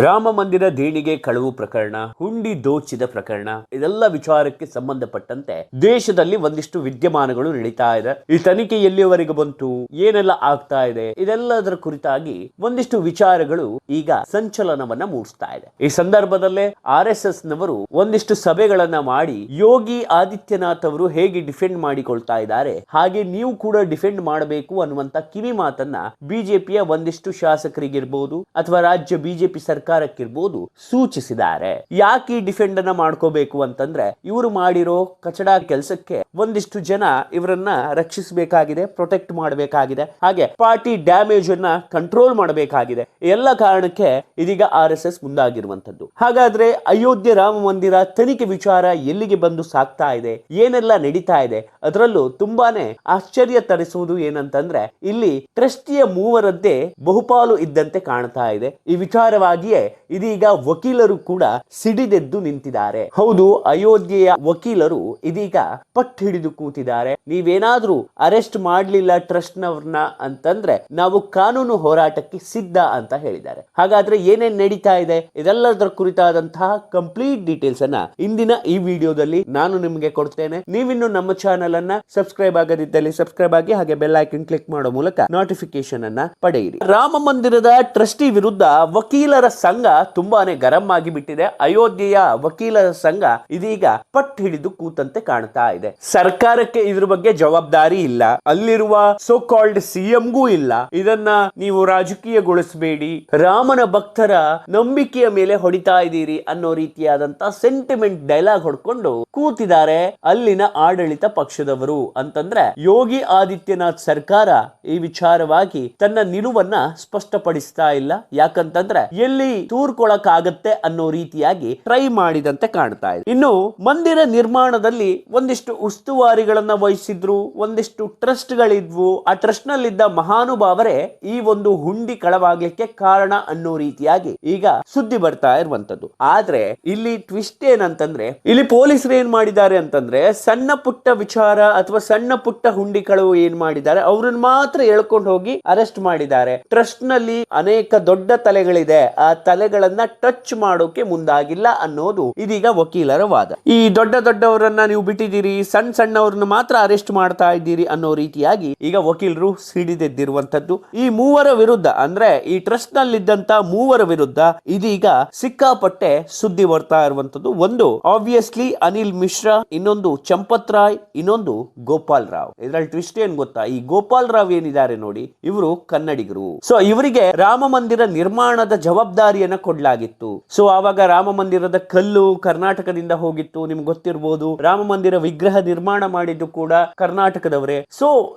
ರಾಮ ಮಂದಿರ ದೇಣಿಗೆ ಕಳವು ಪ್ರಕರಣ, ಹುಂಡಿ ದೋಚಿದ ಪ್ರಕರಣ, ಇದೆಲ್ಲ ವಿಚಾರಕ್ಕೆ ಸಂಬಂಧಪಟ್ಟಂತೆ ದೇಶದಲ್ಲಿ ಒಂದಿಷ್ಟು ವಿದ್ಯಮಾನಗಳು ನಡೀತಾ ಇದೆ. ಈ ತನಿಖೆ ಎಲ್ಲಿಯವರೆಗೆ ಬಂತು, ಏನೆಲ್ಲ ಆಗ್ತಾ ಇದೆ, ಇದೆಲ್ಲದರ ಕುರಿತಾಗಿ ಒಂದಿಷ್ಟು ವಿಚಾರಗಳು ಈಗ ಸಂಚಲನವನ್ನ ಮೂಡಿಸ್ತಾ ಇದೆ. ಈ ಸಂದರ್ಭದಲ್ಲೇ RSS ನವರು ಒಂದಿಷ್ಟು ಸಭೆಗಳನ್ನ ಮಾಡಿ ಯೋಗಿ ಆದಿತ್ಯನಾಥ್ ಅವರು ಹೇಗೆ ಡಿಫೆಂಡ್ ಮಾಡಿಕೊಳ್ತಾ ಇದ್ದಾರೆ, ಹಾಗೆ ನೀವು ಕೂಡ ಡಿಫೆಂಡ್ ಮಾಡಬೇಕು ಅನ್ನುವಂತ ಕಿವಿ ಮಾತನ್ನ ಬಿಜೆಪಿಯ ಒಂದಿಷ್ಟು ಶಾಸಕರಿಗಿರ್ಬೋದು ಅಥವಾ ರಾಜ್ಯ ಬಿಜೆಪಿ ಸರ್ಕಾರಕ್ಕಿರ್ಬೋದು ಸೂಚಿಸಿದ್ದಾರೆ. ಯಾಕೆ ಈ ಡಿಫೆಂಡ್ ಅನ್ನ ಮಾಡ್ಕೋಬೇಕು ಅಂತಂದ್ರೆ, ಇವರು ಮಾಡಿರೋ ಕಚಡ ಕೆಲಸಕ್ಕೆ ಒಂದಿಷ್ಟು ಜನ ಇವರನ್ನ ರಕ್ಷಿಸಬೇಕಾಗಿದೆ, ಪ್ರೊಟೆಕ್ಟ್ ಮಾಡಬೇಕಾಗಿದೆ, ಹಾಗೆ ಪಾರ್ಟಿ ಡ್ಯಾಮೇಜ್ ಅನ್ನ ಕಂಟ್ರೋಲ್ ಮಾಡಬೇಕಾಗಿದೆ. ಎಲ್ಲ ಕಾರಣಕ್ಕೆ ಇದೀಗ RSS ಮುಂದಾಗಿರುವಂತದ್ದು. ಹಾಗಾದ್ರೆ ಅಯೋಧ್ಯೆ ರಾಮ ಮಂದಿರ ತನಿಖೆ ವಿಚಾರ ಎಲ್ಲಿಗೆ ಬಂದು ಸಾಕ್ತಾ ಇದೆ, ಏನೆಲ್ಲ ನಡೀತಾ ಇದೆ, ಅದರಲ್ಲೂ ತುಂಬಾನೇ ಆಶ್ಚರ್ಯ ತರಿಸುವುದು ಏನಂತಂದ್ರೆ, ಇಲ್ಲಿ ಟ್ರಸ್ಟಿಯ ಮೂವರದ್ದೇ ಬಹುಪಾಲು ಇದ್ದಂತೆ ಕಾಣ್ತಾ ಇದೆ. ಈ ವಿಚಾರವಾಗಿಯೇ ಇದೀಗ ವಕೀಲರು ಕೂಡ ಸಿಡಿದೆದ್ದು ನಿಂತಿದ್ದಾರೆ. ಹೌದು, ಅಯೋಧ್ಯೆಯ ವಕೀಲರು ಇದೀಗ ಪಟ್ಟು ಹಿಡಿದು ಕೂತಿದ್ದಾರೆ. ನೀವೇನಾದ್ರೂ ಅರೆಸ್ಟ್ ಮಾಡ್ಲಿಲ್ಲ ಟ್ರಸ್ಟ್ ನವ್ರನ್ನ ಅಂತಂದ್ರೆ ನಾವು ಕಾನೂನು ಹೋರಾಟಕ್ಕೆ ಸಿದ್ಧ ಅಂತ ಹೇಳಿದ್ದಾರೆ. ಹಾಗಾದ್ರೆ ಏನೇನ್ ನಡೀತಾ ಇದೆ, ಇದೆಲ್ಲದರ ಕುರಿತಾದಂತಹ ಕಂಪ್ಲೀಟ್ ಡೀಟೇಲ್ಸ್ ಅನ್ನ ಇಂದಿನ ಈ ವಿಡಿಯೋದಲ್ಲಿ ನಾನು ನಿಮಗೆ ಕೊಡ್ತೇನೆ. ನೀವಿನ್ನು ನಮ್ಮ ಚಾನೆಲ್ ಅನ್ನ ಸಬ್ಸ್ಕ್ರೈಬ್ ಆಗದಿದ್ದಲ್ಲಿ ಸಬ್ಸ್ಕ್ರೈಬ್ ಆಗಿ, ಹಾಗೆ ಬೆಲ್ ಐಕನ್ ಕ್ಲಿಕ್ ಮಾಡೋ ಮೂಲಕ ನೋಟಿಫಿಕೇಶನ್ ಅನ್ನ ಪಡೆಯಿರಿ. ರಾಮ ಮಂದಿರದ ಟ್ರಸ್ಟಿ ವಿರುದ್ಧ ವಕೀಲರ ಸಂಘ ತುಂಬಾನೇ ಗರಂ ಆಗಿ ಬಿಟ್ಟಿದೆ. ಅಯೋಧ್ಯೆಯ ವಕೀಲರ ಸಂಘ ಇದೀಗ ಪಟ್ಟು ಹಿಡಿದು ಕೂತಂತೆ ಕಾಣ್ತಾ ಇದೆ. ಸರ್ಕಾರಕ್ಕೆ ಇದ್ರ ಬಗ್ಗೆ ಜವಾಬ್ದಾರಿ ಇಲ್ಲ, ಅಲ್ಲಿರುವ ಸೋ ಕಾಲ್ಡ್ CMಗೂ ಇಲ್ಲ. ಇದನ್ನ ನೀವು ರಾಜಕೀಯಗೊಳಿಸಬೇಡಿ, ರಾಮನ ಭಕ್ತರ ನಂಬಿಕೆಯ ಮೇಲೆ ಹೊಡಿತಾ ಇದ್ದೀರಿ ಅನ್ನೋ ರೀತಿಯಾದಂತ ಸೆಂಟಿಮೆಂಟ್ ಡೈಲಾಗ್ ಹೊಡ್ಕೊಂಡು ಕೂತಿದ್ದಾರೆ ಅಲ್ಲಿನ ಆಡಳಿತ ಪಕ್ಷದವರು. ಅಂತಂದ್ರೆ ಯೋಗಿ ಆದಿತ್ಯನಾಥ್ ಸರ್ಕಾರ ಈ ವಿಚಾರವಾಗಿ ತನ್ನ ನಿಲುವನ್ನ ಸ್ಪಷ್ಟಪಡಿಸ್ತಾ ಇಲ್ಲ. ಯಾಕಂತಂದ್ರೆ ಎಲ್ಲಿ ತೂರ್ಕೊಳಕ್ ಆಗತ್ತೆ ಅನ್ನೋ ರೀತಿಯಾಗಿ ಟ್ರೈ ಮಾಡಿದಂತೆ ಕಾಣ್ತಾ ಇದೆ. ಇನ್ನು ಮಂದಿರ ನಿರ್ಮಾಣದಲ್ಲಿ ಒಂದಿಷ್ಟು ಉಸ್ತುವಾರಿಗಳನ್ನ ವಹಿಸಿದ್ರು, ಒಂದಿಷ್ಟು ಟ್ರಸ್ಟ್ ಗಳಿದ್ವು. ಆ ಟ್ರಸ್ಟ್ ನಲ್ಲಿದ್ದ ಮಹಾನುಭಾವರೇ ಈ ಒಂದು ಹುಂಡಿ ಕಳವಾಗ್ಲಿಕ್ಕೆ ಕಾರಣ ಅನ್ನೋ ರೀತಿಯಾಗಿ ಈಗ ಸುದ್ದಿ ಬರ್ತಾ ಇರುವಂತದ್ದು. ಆದ್ರೆ ಇಲ್ಲಿ ಟ್ವಿಸ್ಟ್ ಏನಂತಂದ್ರೆ, ಇಲ್ಲಿ ಪೊಲೀಸರು ಏನ್ ಮಾಡಿದ್ದಾರೆ ಅಂತಂದ್ರೆ, ಸಣ್ಣ ಪುಟ್ಟ ವಿಚಾರ ಅಥವಾ ಸಣ್ಣ ಪುಟ್ಟ ಹುಂಡಿ ಕಳವು ಏನ್ ಮಾಡಿದ್ದಾರೆ ಅವ್ರನ್ನ ಮಾತ್ರ ಎಳ್ಕೊಂಡು ಹೋಗಿ ಅರೆಸ್ಟ್ ಮಾಡಿದ್ದಾರೆ. ಟ್ರಸ್ಟ್ ನಲ್ಲಿ ಅನೇಕ ದೊಡ್ಡ ತಲೆಗಳಿದೆ, ಆ ತಲೆಗಳನ್ನ ಟಚ್ ಮಾಡೋಕೆ ಮುಂದಾಗಿಲ್ಲ ಅನ್ನೋದು ಇದೀಗ ವಕೀಲರ ವಾದ. ಈ ದೊಡ್ಡ ದೊಡ್ಡವರನ್ನ ನೀವು ಬಿಟ್ಟಿದ್ದೀರಿ, ಸಣ್ಣ ಸಣ್ಣವ್ರನ್ನ ಮಾತ್ರ ಅರೆಸ್ಟ್ ಮಾಡ್ತಾ ಇದ್ದೀರಿ ಅನ್ನೋ ರೀತಿಯಾಗಿ ಈಗ ವಕೀಲರು ಸಿಡಿದೆದ್ದಿರುವಂತದ್ದು. ಈ ಮೂವರ ವಿರುದ್ಧ, ಅಂದ್ರೆ ಈ ಟ್ರಸ್ಟ್ ನಲ್ಲಿದ್ದಂತ ಮೂವರ ವಿರುದ್ಧ ಇದೀಗ ಸಿಕ್ಕಾಪಟ್ಟೆ ಸುದ್ದಿ ಬರ್ತಾ ಇರುವಂತದ್ದು. ಒಂದು ಆಬ್ವಿಯಸ್ಲಿ ಅನಿಲ್ ಮಿಶ್ರಾ, ಇನ್ನೊಂದು ಚಂಪತ್ ರಾಯ್, ಇನ್ನೊಂದು ಗೋಪಾಲ್ ರಾವ್. ಇದ್ರಲ್ಲಿ ಟ್ವಿಸ್ಟ್ ಏನ್ ಗೊತ್ತಾ, ಈ ಗೋಪಾಲ್ ರಾವ್ ಏನಿದ್ದಾರೆ ನೋಡಿ, ಇವರು ಕನ್ನಡಿಗರು. ಸೊ ಇವರಿಗೆ ರಾಮ ಮಂದಿರ ನಿರ್ಮಾಣದ ಜವಾಬ್ದಾರಿಯನ್ನ ಕೊಡ್ಲಾಗಿತ್ತು. ಸೊ ಆವಾಗ ರಾಮ ಮಂದಿರದ ಕಲ್ಲು ಕರ್ನಾಟಕದಿಂದ ಹೋಗಿತ್ತು, ನಿಮ್ಗೆ ಗೊತ್ತಿರಬಹುದು. ರಾಮ ಮಂದಿರ ವಿಗ್ರಹ ನಿರ್ಮಾಣ ಮಾಡಿದ್ದು ಕೂಡ ಕರ್ನಾಟಕದವರೇ. ಸೊ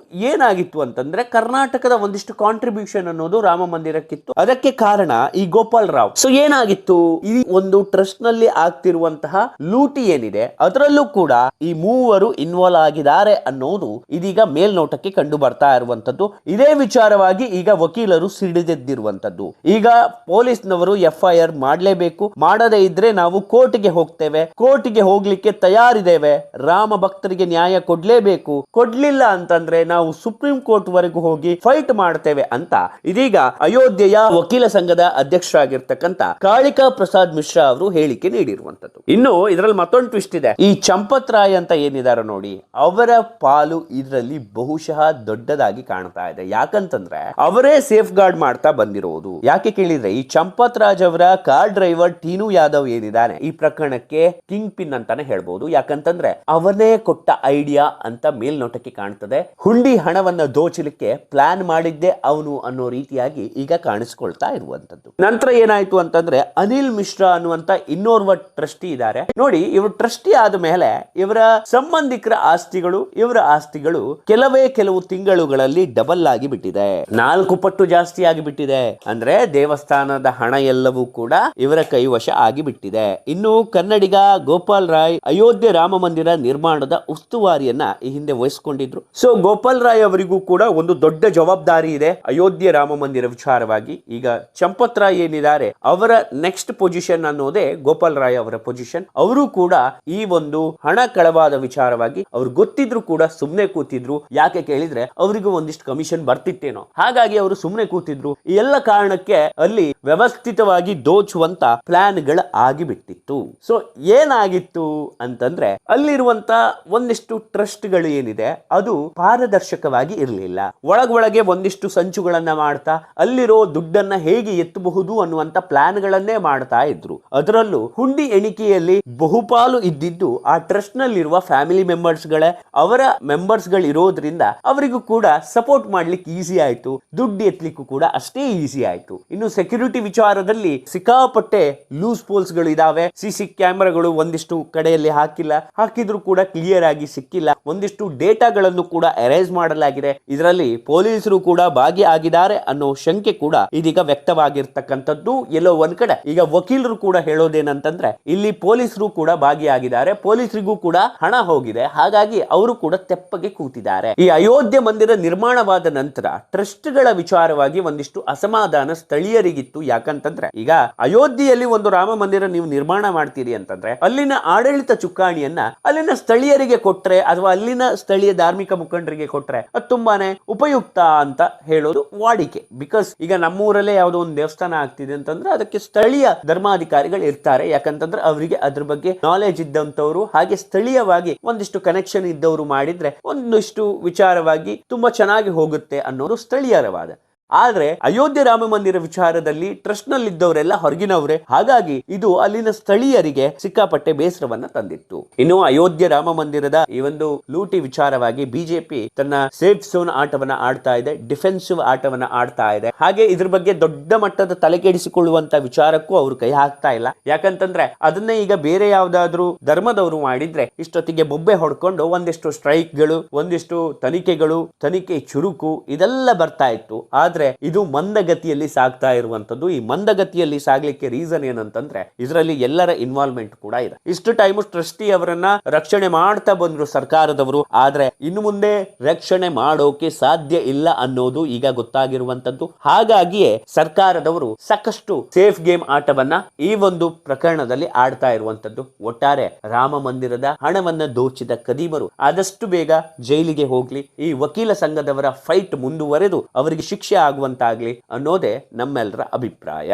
ಏನಾಗಿತ್ತು ಅಂತಂದ್ರೆ, ಕರ್ನಾಟಕದ ಒಂದಿಷ್ಟು ಕಾಂಟ್ರಿಬ್ಯೂಷನ್ ಅನ್ನೋದು ರಾಮ ಮಂದಿರಕ್ಕಿತ್ತು. ಅದಕ್ಕೆ ಕಾರಣ ಈ ಗೋಪಾಲ್ ರಾವ್. ಸೊ ಏನಾಗಿತ್ತು, ಈ ಒಂದು ಟ್ರಸ್ಟ್ ನಲ್ಲಿ ಆಗ್ತಿರುವಂತಹ ಲೂಟಿ ಏನಿದೆ ಅದರಲ್ಲೂ ಕೂಡ ಈ ಮೂವರು ಇನ್ವಾಲ್ವ್ ಆಗಿದ್ದಾರೆ ಅನ್ನೋದು ಇದೀಗ ಮೇಲ್ನೋಟಕ್ಕೆ ಕಂಡು ಬರ್ತಾ ಇರುವಂತದ್ದು. ಇದೇ ವಿಚಾರವಾಗಿ ಈಗ ವಕೀಲರು ಸಿಡಿದೆದ್ದಿರುವಂತದ್ದು. ಈಗ ಪೊಲೀಸ್ನವರು FIR ಮಾಡಲೇಬೇಕು, ಮಾಡದೇ ಇದ್ರೆ ನಾವು ಕೋರ್ಟ್ಗೆ ಹೋಗ್ತೇವೆ, ಕೋರ್ಟ್ಗೆ ಹೋಗ್ಲಿಕ್ಕೆ ತಯಾರಿದ್ದೇವೆ, ರಾಮ ಭಕ್ತರಿಗೆ ನ್ಯಾಯ ಕೊಡ್ಲೇಬೇಕು, ಕೊಡ್ಲಿಲ್ಲ ಅಂತಂದ್ರೆ ನಾವು ಸುಪ್ರೀಂ ಕೋರ್ಟ್ ವರೆಗೂ ಹೋಗಿ ಫೈಟ್ ಮಾಡ್ತೇವೆ ಅಂತ ಇದೀಗ ಅಯೋಧ್ಯೆಯ ವಕೀಲ ಸಂಘದ ಅಧ್ಯಕ್ಷರಾಗಿರ್ತಕ್ಕಂಥ ಕಾಳಿಕಾ ಪ್ರಸಾದ್ ಮಿಶ್ರಾ ಅವರು ಹೇಳಿಕೆ ನೀಡಿರುವಂತದ್ದು. ಇನ್ನು ಇದರಲ್ಲಿ ಮತ್ತೊಂದು ಟ್ವಿಸ್ಟ್ ಇದೆ. ಈ ಚಂಪತ್ ರಾಯ್ ಅಂತ ಏನಿದಾರೆ ನೋಡಿ, ಅವರ ಪಾಲು ಇದರಲ್ಲಿ ಬಹುಶಃ ದೊಡ್ಡದಾಗಿ ಕಾಣ್ತಾ ಇದೆ. ಯಾಕಂತಂದ್ರೆ ಅವರೇ ಸೇಫ್ ಗಾರ್ಡ್ ಮಾಡ್ತಾ ಬಂದಿರೋದು. ಯಾಕೆ ಕೇಳಿದ್ರೆ, ಈ ಚಂಪತ್ ರಾಜ್ ಅವರ ಕಾರ್ ಡ್ರೈವರ್ ಟೀನು ಯಾದವ್ ಏನಿದ್ದಾನೆ ಈ ಪ್ರಕರಣಕ್ಕೆ ಕಿಂಗ್ ಪಿನ್ ಅಂತಾನೆ ಹೇಳ್ಬಹುದು. ಯಾಕಂತಂದ್ರೆ ಅವನೇ ಕೊಟ್ಟ ಐಡಿಯಾ ಅಂತ ಮೇಲ್ನೋಟಕ್ಕೆ ಕಾಣ್ತದೆ. ಹುಂಡಿ ಹಣವನ್ನ ದೋಚಲಿಕ್ಕೆ ಪ್ಲಾನ್ ಮಾಡಿದ್ದೆ ಅವನು ಅನ್ನೋ ರೀತಿಯಾಗಿ ಈಗ ಕಾಣಿಸ್ಕೊಳ್ತಾ ಇರುವಂತದ್ದು. ನಂತರ ಏನಾಯ್ತು ಅಂತಂದ್ರೆ, ಅನಿಲ್ ಮಿಶ್ರಾ ಅನ್ನುವಂತ ಇನ್ನೋರ್ವ ಟ್ರಸ್ಟಿ ಇದ್ದಾರೆ ನೋಡಿ. ಇವರು ಟ್ರಸ್ಟಿ ಆದ ಮೇಲೆ ಇವರ ಸಂಬಂಧಿಕರ ಇವರ ಆಸ್ತಿಗಳು ಕೆಲವು ತಿಂಗಳುಗಳಲ್ಲಿ ಡಬಲ್ ಆಗಿ ಬಿಟ್ಟಿದೆ, 4 ಪಟ್ಟು ಜಾಸ್ತಿ ಆಗಿ ಬಿಟ್ಟಿದೆ. ಅಂದ್ರೆ ದೇವಸ್ಥಾನದ ಹಣ ಎಲ್ಲವೂ ಕೂಡ ಇವರ ಕೈವಶ ಆಗಿಬಿಟ್ಟಿದೆ. ಇನ್ನು ಕನ್ನಡಿಗ ಗೋಪಾಲ್ ರಾಯ್ ಅಯೋಧ್ಯೆ ರಾಮ ಮಂದಿರ ನಿರ್ಮಾಣದ ಉಸ್ತುವಾರಿಯನ್ನ ಈ ಹಿಂದೆ ವಹಿಸಿಕೊಂಡಿದ್ರು. ಸೊ ಗೋಪಾಲ್ ರಾಯ್ ಅವರಿಗೂ ಕೂಡ ಒಂದು ದೊಡ್ಡ ಜವಾಬ್ದಾರಿ ಇದೆ ಅಯೋಧ್ಯೆ ರಾಮ ಮಂದಿರ ವಿಚಾರವಾಗಿ. ಈಗ ಚಂಪತ್ ರಾಯ್ ಏನಿದ್ದಾರೆ ಅವರ ನೆಕ್ಸ್ಟ್ ಪೊಸಿಷನ್ ಅನ್ನೋದೇ ಗೋಪಾಲ್ ರಾಯ್ ಅವರ ಪೊಸಿಷನ್. ಅವರು ಕೂಡ ಈ ಒಂದು ಹಣ ಕಳವಾದ ವಿಚಾರವಾಗಿ ಅವ್ರು ಗೊತ್ತಿದ್ರು ಕೂಡ ಸುಮ್ನೆ ಕೂತಿದ್ರು. ಯಾಕೆ ಕೇಳಿದ್ರೆ ಅವರಿಗೂ ಒಂದಿಷ್ಟು ಕಮಿಷನ್ ಬರ್ತಿತ್ತೇನೋ, ಹಾಗಾಗಿ ಅವರು ಸುಮ್ನೆ ಕೂತಿದ್ರು. ಈ ಎಲ್ಲ ಕಾರಣಕ್ಕೆ ಅಲ್ಲಿ ವ್ಯವಸ್ಥಿತವಾಗಿ ನೇರವಾಗಿ ದೋಚುವಂತ ಪ್ಲಾನ್ಗಳು ಆಗಿಬಿಟ್ಟಿತ್ತು. ಸೊ ಏನಾಗಿತ್ತು ಅಂತಂದ್ರೆ ಅಲ್ಲಿರುವಂತ ಒಂದಿಷ್ಟು ಟ್ರಸ್ಟ್ಗಳು ಏನಿದೆ ಅದು ಪಾರದರ್ಶಕವಾಗಿ ಇರಲಿಲ್ಲ. ಒಳಗೊಳಗೆ ಒಂದಿಷ್ಟು ಸಂಚುಗಳನ್ನ ಮಾಡ್ತಾ ಅಲ್ಲಿರೋ ದುಡ್ಡನ್ನ ಹೇಗೆ ಎತ್ತಬಹುದು ಅನ್ನುವಂತ ಪ್ಲಾನ್ಗಳನ್ನೇ ಮಾಡ್ತಾ ಇದ್ರು. ಅದರಲ್ಲೂ ಹುಂಡಿ ಎಣಿಕೆಯಲ್ಲಿ ಬಹುಪಾಲು ಇದ್ದಿದ್ದು ಆ ಟ್ರಸ್ಟ್ ನಲ್ಲಿರುವ ಫ್ಯಾಮಿಲಿ ಮೆಂಬರ್ಸ್ ಗಳೇ. ಅವರ ಮೆಂಬರ್ಸ್ ಗಳು ಇರೋದ್ರಿಂದ ಅವರಿಗೂ ಕೂಡ ಸಪೋರ್ಟ್ ಮಾಡ್ಲಿಕ್ಕೆ ಈಸಿ ಆಯ್ತು, ದುಡ್ಡು ಎತ್ತಲಿಕ್ಕೂ ಕೂಡ ಅಷ್ಟೇ ಈಸಿ ಆಯ್ತು. ಇನ್ನು ಸೆಕ್ಯೂರಿಟಿ ವಿಚಾರದಲ್ಲಿ ಸಿಕ್ಕಾಪಟ್ಟೆ ಲೂಸ್ ಪೋಲ್ಸ್ ಗಳು ಇದಾವೆ. ಸಿಸಿ ಕ್ಯಾಮೆರಾಗಳು ಒಂದಿಷ್ಟು ಕಡೆಯಲ್ಲಿ ಹಾಕಿದ್ರು ಕೂಡ ಕ್ಲಿಯರ್ ಆಗಿ ಸಿಕ್ಕಿಲ್ಲ. ಒಂದಿಷ್ಟು ಡೇಟಾಗಳನ್ನು ಕೂಡ ಎರೇಸ್ ಮಾಡಲಾಗಿದೆ. ಇದರಲ್ಲಿ ಪೊಲೀಸರು ಕೂಡ ಭಾಗಿಯಾಗಿದ್ದಾರೆ ಅನ್ನೋ ಶಂಕೆ ಕೂಡ ಇದೀಗ ವ್ಯಕ್ತವಾಗಿರ್ತಕ್ಕಂಥದ್ದು. ಎಲ್ಲೋ ಒಂದ್ ಕಡೆ ಈಗ ವಕೀಲರು ಕೂಡ ಹೇಳೋದೇನಂತಂದ್ರೆ ಇಲ್ಲಿ ಪೊಲೀಸರು ಕೂಡ ಭಾಗಿಯಾಗಿದ್ದಾರೆ, ಪೊಲೀಸರಿಗೂ ಕೂಡ ಹಣ ಹೋಗಿದೆ, ಹಾಗಾಗಿ ಅವರು ಕೂಡ ತೆಪ್ಪಗೆ ಕೂತಿದ್ದಾರೆ. ಈ ಅಯೋಧ್ಯೆ ಮಂದಿರ ನಿರ್ಮಾಣವಾದ ನಂತರ ಟ್ರಸ್ಟ್ ಗಳ ವಿಚಾರವಾಗಿ ಒಂದಿಷ್ಟು ಅಸಮಾಧಾನ ಸ್ಥಳೀಯರಿಗಿತ್ತು. ಯಾಕಂತಂದ್ರೆ ಈಗ ಅಯೋಧ್ಯೆಯಲ್ಲಿ ಒಂದು ರಾಮ ಮಂದಿರ ನೀವು ನಿರ್ಮಾಣ ಮಾಡ್ತೀರಿ ಅಂತಂದ್ರೆ ಅಲ್ಲಿನ ಆಡಳಿತ ಚುಕ್ಕಾಣಿಯನ್ನ ಅಲ್ಲಿನ ಸ್ಥಳೀಯರಿಗೆ ಕೊಟ್ರೆ ಅಥವಾ ಅಲ್ಲಿನ ಸ್ಥಳೀಯ ಧಾರ್ಮಿಕ ಮುಖಂಡರಿಗೆ ಕೊಟ್ರೆ ಅದು ತುಂಬಾನೇ ಉಪಯುಕ್ತ ಅಂತ ಹೇಳೋದು ವಾಡಿಕೆ. ಬಿಕಾಸ್ ಈಗ ನಮ್ಮೂರಲ್ಲೇ ಯಾವುದೋ ಒಂದು ದೇವಸ್ಥಾನ ಆಗ್ತಿದೆ ಅಂತಂದ್ರೆ ಅದಕ್ಕೆ ಸ್ಥಳೀಯ ಧರ್ಮಾಧಿಕಾರಿಗಳು ಇರ್ತಾರೆ. ಯಾಕಂತಂದ್ರೆ ಅವರಿಗೆ ಅದ್ರ ಬಗ್ಗೆ ನಾಲೆಜ್ ಇದ್ದಂತವ್ರು ಹಾಗೆ ಸ್ಥಳೀಯವಾಗಿ ಒಂದಿಷ್ಟು ಕನೆಕ್ಷನ್ ಇದ್ದವರು ಮಾಡಿದ್ರೆ ಒಂದಿಷ್ಟು ವಿಚಾರವಾಗಿ ತುಂಬಾ ಚೆನ್ನಾಗಿ ಹೋಗುತ್ತೆ ಅನ್ನೋದು ಸ್ಥಳೀಯರ ವಾದ. ಆದ್ರೆ ಅಯೋಧ್ಯೆ ರಾಮ ಮಂದಿರ ವಿಚಾರದಲ್ಲಿ ಟ್ರಸ್ಟ್ ನಲ್ಲಿದ್ದವರೆಲ್ಲ ಹೊರಗಿನವರೇ, ಹಾಗಾಗಿ ಇದು ಅಲ್ಲಿನ ಸ್ಥಳೀಯರಿಗೆ ಸಿಕ್ಕಾಪಟ್ಟೆ ಬೇಸರವನ್ನ ತಂದಿತ್ತು. ಇನ್ನು ಅಯೋಧ್ಯೆ ರಾಮ ಮಂದಿರದ ಈ ಒಂದು ಲೂಟಿ ವಿಚಾರವಾಗಿ ಬಿಜೆಪಿ ತನ್ನ ಸೇಫ್ ಝೋನ್ ಆಟವನ್ನ ಆಡ್ತಾ ಇದೆ, ಡಿಫೆನ್ಸಿವ್ ಆಟವನ್ನ ಆಡ್ತಾ ಇದೆ. ಹಾಗೆ ಇದ್ರ ಬಗ್ಗೆ ದೊಡ್ಡ ಮಟ್ಟದ ತಲೆಕೆಡಿಸಿಕೊಳ್ಳುವಂತ ವಿಚಾರಕ್ಕೂ ಅವರು ಕೈ ಹಾಕ್ತಾ ಇಲ್ಲ. ಯಾಕಂತಂದ್ರೆ ಅದನ್ನೇ ಈಗ ಬೇರೆ ಯಾವ್ದಾದ್ರು ಧರ್ಮದವರು ಮಾಡಿದ್ರೆ ಇಷ್ಟೊತ್ತಿಗೆ ಬೊಬ್ಬೆ ಹೊಡ್ಕೊಂಡು ಒಂದಿಷ್ಟು ಸ್ಟ್ರೈಕ್ಗಳು, ಒಂದಿಷ್ಟು ತನಿಖೆ ಚುರುಕು ಇದೆಲ್ಲ ಬರ್ತಾ ಇತ್ತು. ಆದ್ರೆ ಇದು ಮಂದಗತಿಯಲ್ಲಿ ಸಾಗ್ತಾ ಇರುವಂತದ್ದು. ಈ ಮಂದಗತಿಯಲ್ಲಿ ಸಾಗ್ಲಿಕ್ಕೆ ರೀಸನ್ ಏನಂತಂದ್ರೆ ಇದರಲ್ಲಿ ಎಲ್ಲರ ಇನ್ವಾಲ್ವ್ಮೆಂಟ್ ಕೂಡ ಇದೆ. ಇಷ್ಟು ಟೈಮ್ ಟ್ರಸ್ಟಿ ಅವರನ್ನ ರಕ್ಷಣೆ ಮಾಡ್ತಾ ಬಂದ್ರು ಸರ್ಕಾರದವರು, ಆದ್ರೆ ಇನ್ನು ಮುಂದೆ ರಕ್ಷಣೆ ಮಾಡೋಕೆ ಸಾಧ್ಯ ಇಲ್ಲ ಅನ್ನೋದು ಈಗ ಗೊತ್ತಾಗಿರುವಂತದ್ದು. ಹಾಗಾಗಿಯೇ ಸರ್ಕಾರದವರು ಸಾಕಷ್ಟು ಸೇಫ್ ಗೇಮ್ ಆಟವನ್ನ ಈ ಒಂದು ಪ್ರಕರಣದಲ್ಲಿ ಆಡ್ತಾ ಇರುವಂತದ್ದು. ಒಟ್ಟಾರೆ ರಾಮ ಮಂದಿರದ ಹಣವನ್ನ ದೋಚಿದ ಕದೀಮರು ಆದಷ್ಟು ಬೇಗ ಜೈಲಿಗೆ ಹೋಗ್ಲಿ, ಈ ವಕೀಲ ಸಂಘದವರ ಫೈಟ್ ಮುಂದುವರೆದು ಅವರಿಗೆ ಶಿಕ್ಷೆ ಆಗುವಂತಾಗ್ಲಿ ಅನ್ನೋದೇ ನಮ್ಮೆಲ್ಲರ ಅಭಿಪ್ರಾಯ.